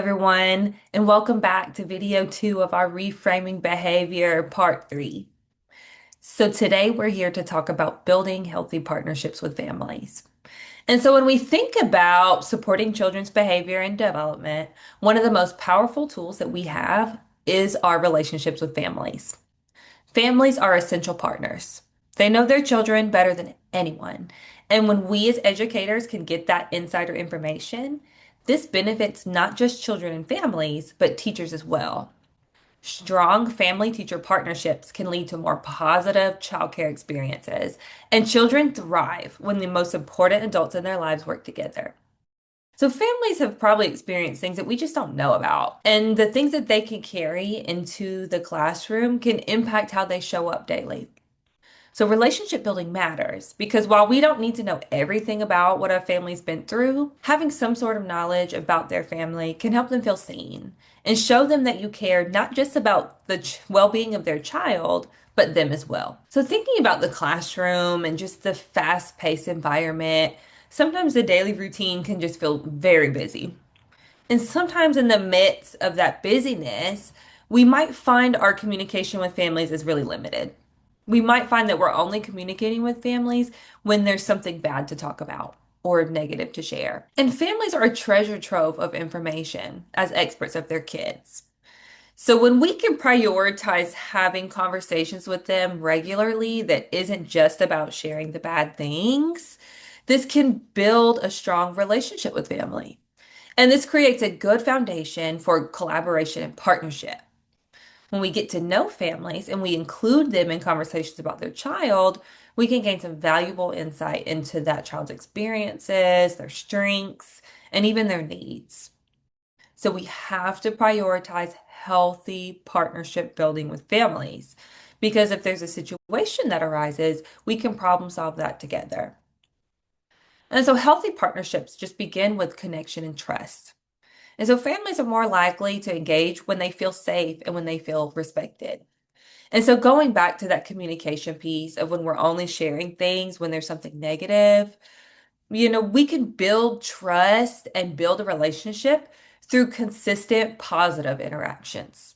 everyone, and welcome back to video 2 of our Reframing Behavior Part 3. So, today we're here to talk about building healthy partnerships with families. And so, when we think about supporting children's behavior and development, one of the most powerful tools that we have is our relationships with families. Families are essential partners. They know their children better than anyone. And when we as educators can get that insider information, this benefits not just children and families, but teachers as well. Strong family teacher partnerships can lead to more positive childcare experiences, and children thrive when the most important adults in their lives work together. So, families have probably experienced things that we just don't know about, and the things that they can carry into the classroom can impact how they show up daily. So, relationship building matters because while we don't need to know everything about what a family's been through, having some sort of knowledge about their family can help them feel seen and show them that you care not just about the well being of their child, but them as well. So, thinking about the classroom and just the fast paced environment, sometimes the daily routine can just feel very busy. And sometimes in the midst of that busyness, we might find our communication with families is really limited. We might find that we're only communicating with families when there's something bad to talk about or negative to share. And families are a treasure trove of information as experts of their kids. So when we can prioritize having conversations with them regularly that isn't just about sharing the bad things, this can build a strong relationship with family. And this creates a good foundation for collaboration and partnership. When we get to know families and we include them in conversations about their child, we can gain some valuable insight into that child's experiences, their strengths, and even their needs. So we have to prioritize healthy partnership building with families because if there's a situation that arises, we can problem solve that together. And so healthy partnerships just begin with connection and trust. And so families are more likely to engage when they feel safe and when they feel respected. And so going back to that communication piece of when we're only sharing things when there's something negative, we can build trust and build a relationship through consistent positive interactions.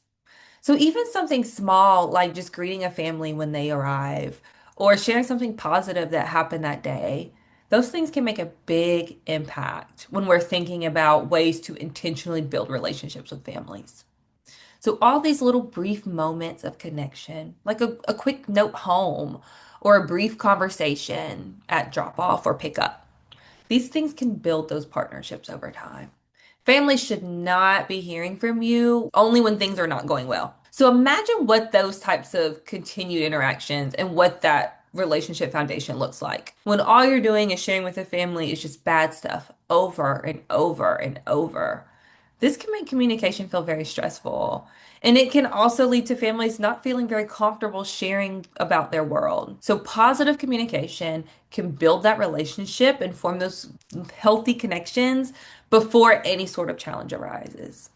So even something small like just greeting a family when they arrive or sharing something positive that happened that day, those things can make a big impact when we're thinking about ways to intentionally build relationships with families. So all these little brief moments of connection, like a quick note home or a brief conversation at drop off or pick up, these things can build those partnerships over time. Families should not be hearing from you only when things are not going well. So imagine what those types of continued interactions and what that relationship foundation looks like. When all you're doing is sharing with the family is just bad stuff over and over and over. This can make communication feel very stressful. And it can also lead to families not feeling very comfortable sharing about their world. So, positive communication can build that relationship and form those healthy connections before any sort of challenge arises.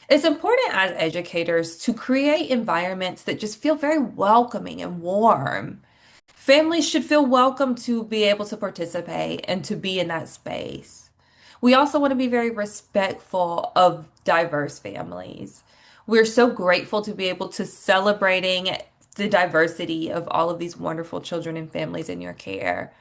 It's important as educators to create environments that just feel very welcoming and warm. Families should feel welcome to be able to participate and to be in that space. We also want to be very respectful of diverse families. We're so grateful to be able to celebrating the diversity of all of these wonderful children and families in your care.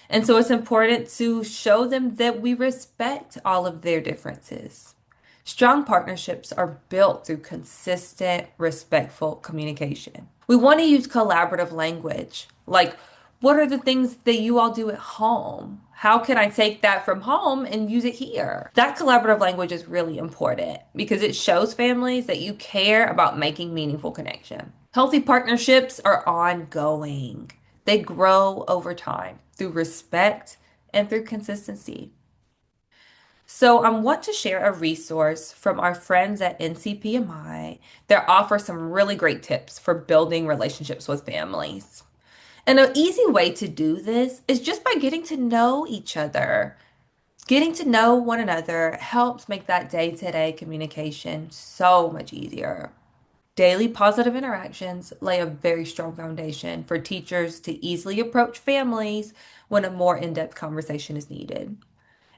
And so it's important to show them that we respect all of their differences. Strong partnerships are built through consistent, respectful communication. We want to use collaborative language, like what are the things that you all do at home? How can I take that from home and use it here? That collaborative language is really important because it shows families that you care about making meaningful connection. Healthy partnerships are ongoing. They grow over time through respect and through consistency. So I want to share a resource from our friends at NCPMI that offer some really great tips for building relationships with families. And an easy way to do this is just by getting to know each other. Getting to know one another helps make that day-to-day communication so much easier. Daily positive interactions lay a very strong foundation for teachers to easily approach families when a more in-depth conversation is needed.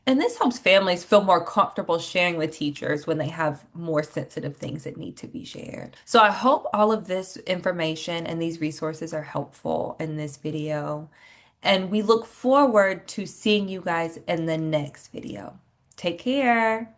And this helps families feel more comfortable sharing with teachers when they have more sensitive things that need to be shared. So I hope all of this information and these resources are helpful in this video. And we look forward to seeing you guys in the next video. Take care.